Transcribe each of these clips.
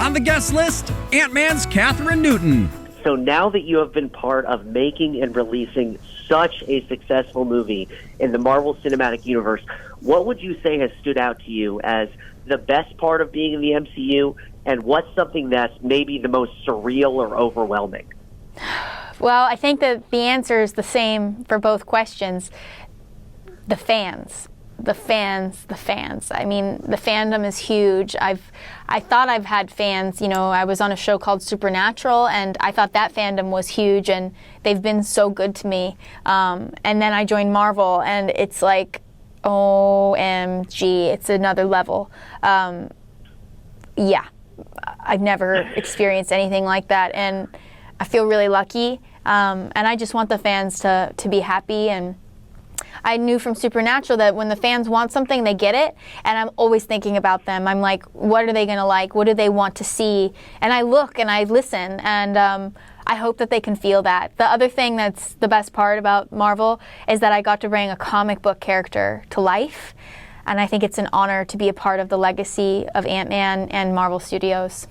On the guest list, Ant-Man's KATHRYN Newton. So now that you have been part of making and releasing such a successful movie in the Marvel Cinematic Universe, what would you say has stood out to you as the best part of being in the MCU, and what's something that's maybe the most surreal or overwhelming? Well, I think that the answer is the same for both questions. The fans. The fans. I mean, the fandom is huge. I thought I've had fans, I was on a show called Supernatural, and I thought that fandom was huge, and they've been so good to me. And then I joined Marvel, and it's like, OMG, it's another level. Yeah, I've never experienced anything like that, and I feel really lucky. And I just want the fans to be happy, and I knew from Supernatural that when the fans want something, they get it, and I'm always thinking about them. I'm like, what are they going to like? What do they want to see? And I look and I listen, and I hope that they can feel that. The other thing that's the best part about Marvel is that I got to bring a comic book character to life, and I think it's an honor to be a part of the legacy of Ant-Man and Marvel Studios.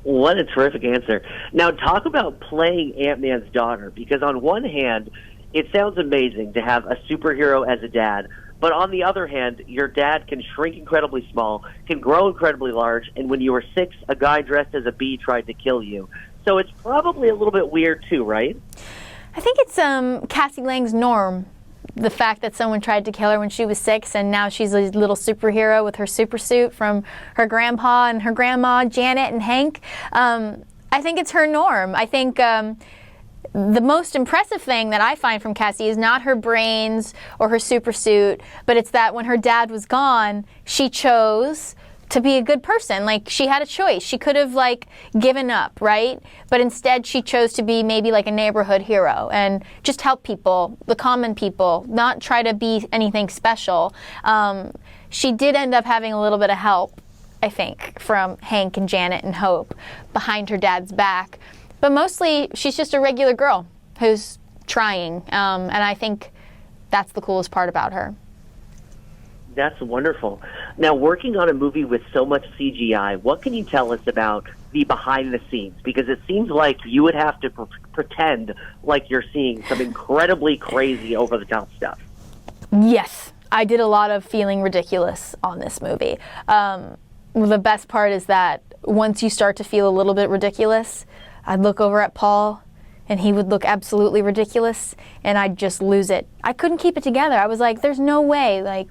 What a terrific answer. Now, talk about playing Ant-Man's daughter, because on one hand, it sounds amazing to have a superhero as a dad, but on the other hand, your dad can shrink incredibly small, can grow incredibly large, and when you were 6, a guy dressed as a bee tried to kill you. So it's probably a little bit weird too, right? I think it's Cassie Lang's norm. The fact that someone tried to kill her when she was 6, and now she's a little superhero with her super suit from her grandpa and her grandma, Janet and Hank. I think it's her norm. I think the most impressive thing that I find from Cassie is not her brains or her super suit, but it's that when her dad was gone, she chose to be a good person. Like, she had a choice. She could have, given up, right? But instead, she chose to be maybe like a neighborhood hero and just help people, the common people, not try to be anything special. She did end up having a little bit of help, I think, from Hank and Janet and Hope behind her dad's back. But mostly, she's just a regular girl who's trying, and I think that's the coolest part about her. That's wonderful. Now, working on a movie with so much CGI, what can you tell us about the behind the scenes? Because it seems like you would have to pretend like you're seeing some incredibly crazy over-the-top stuff. Yes, I did a lot of feeling ridiculous on this movie. The best part is that once you start to feel a little bit ridiculous, I'd look over at Paul, and he would look absolutely ridiculous, and I'd just lose it. I couldn't keep it together. I was like, there's no way,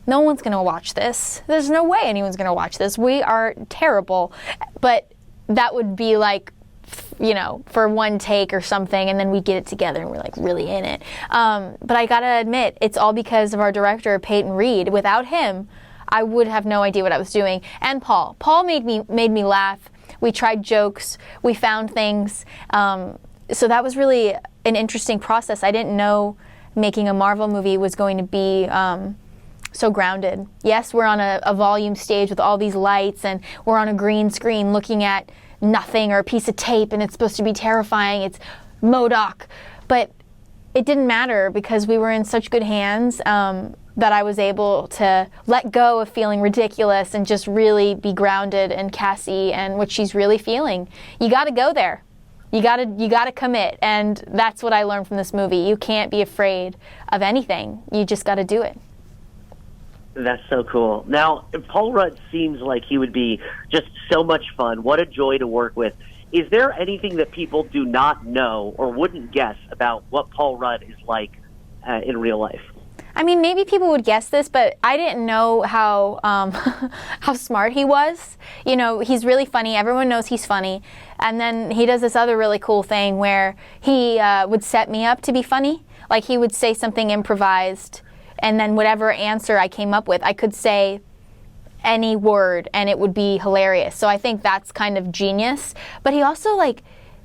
no one's going to watch this. There's no way anyone's going to watch this. We are terrible. But that would be for one take or something, and then we'd get it together, and we're really in it. But I got to admit, it's all because of our director, Peyton Reed. Without him, I would have no idea what I was doing. And Paul. Paul made me laugh. We tried jokes. We found things. So that was really an interesting process. I didn't know making a Marvel movie was going to be so grounded. Yes, we're on a volume stage with all these lights, and we're on a green screen looking at nothing or a piece of tape, and it's supposed to be terrifying. It's MODOK. But it didn't matter because we were in such good hands that I was able to let go of feeling ridiculous and just really be grounded in Cassie and what she's really feeling. You got to go there. You got to commit, and that's what I learned from this movie. You can't be afraid of anything. You just got to do it. That's so cool. Now, Paul Rudd seems like he would be just so much fun. What a joy to work with. Is there anything that people do not know or wouldn't guess about what Paul Rudd is like in real life? I mean, maybe people would guess this, but I didn't know how how smart he was. He's really funny. Everyone knows he's funny. And then he does this other really cool thing where he would set me up to be funny. Like, he would say something improvised, and then whatever answer I came up with, I could say any word, and it would be hilarious. So I think that's kind of genius. But he also,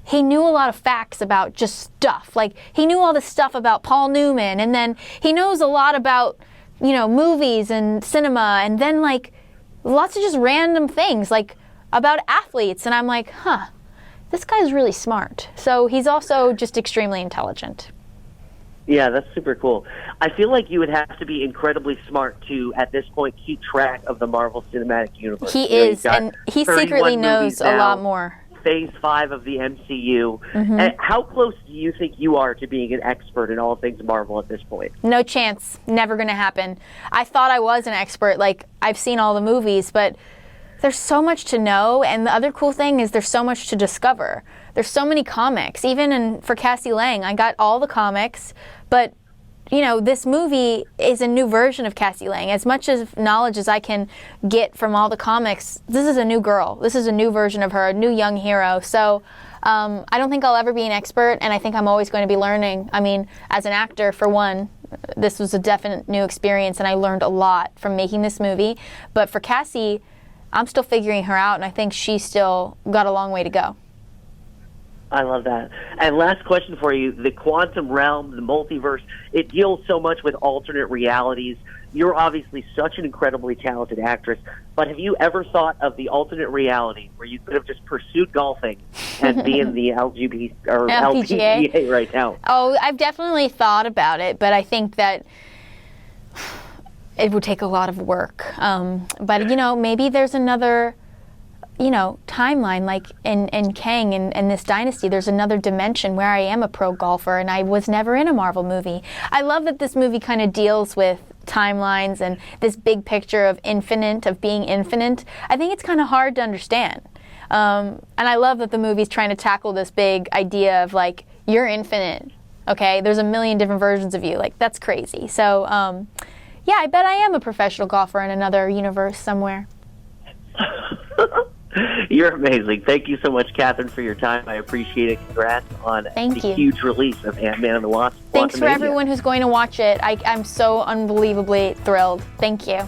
he knew a lot of facts about just stuff. He knew all this stuff about Paul Newman, and then he knows a lot about, movies and cinema, and then, lots of just random things, about athletes. And I'm like, this guy's really smart. So he's also just extremely intelligent. Yeah, that's super cool. I feel like you would have to be incredibly smart to, at this point, keep track of the Marvel Cinematic Universe. He You know, is, and he 31 secretly knows movies a lot now, more. Phase 5 of the MCU. And how close do you think you are to being an expert in all things Marvel at this point? No chance. Never going to happen. I thought I was an expert. Like, I've seen all the movies, but there's so much to know. And the other cool thing is there's so much to discover. There's so many comics. Even for Cassie Lang, I got all the comics, but you know, this movie is a new version of Cassie Lang. As much as knowledge as I can get from all the comics, this is a new girl. This is a new version of her, a new young hero. So I don't think I'll ever be an expert, and I think I'm always going to be learning. I mean, as an actor, for one, this was a definite new experience, and I learned a lot from making this movie. But for Cassie, I'm still figuring her out, and I think she's still got a long way to go. I love that. And last question for you. The quantum realm, the multiverse, it deals so much with alternate realities. You're obviously such an incredibly talented actress, but have you ever thought of the alternate reality where you could have just pursued golfing and be in the LPGA right now? Oh, I've definitely thought about it, but I think that it would take a lot of work. But, you know, maybe there's another, you know, timeline, like in Kang and this dynasty, there's another dimension where I am a pro golfer and I was never in a Marvel movie. I love that this movie kind of deals with timelines and this big picture of being infinite. I think it's kind of hard to understand. And I love that the movie's trying to tackle this big idea of like, you're infinite, okay? There's a million different versions of you. Like, that's crazy. So, yeah, I bet I am a professional golfer in another universe somewhere. You're amazing. Thank you so much, KATHRYN, for your time. I appreciate it. Congrats on the huge release of Ant-Man and the Wasp. Thanks for everyone who's going to watch it. I'm so unbelievably thrilled. Thank you.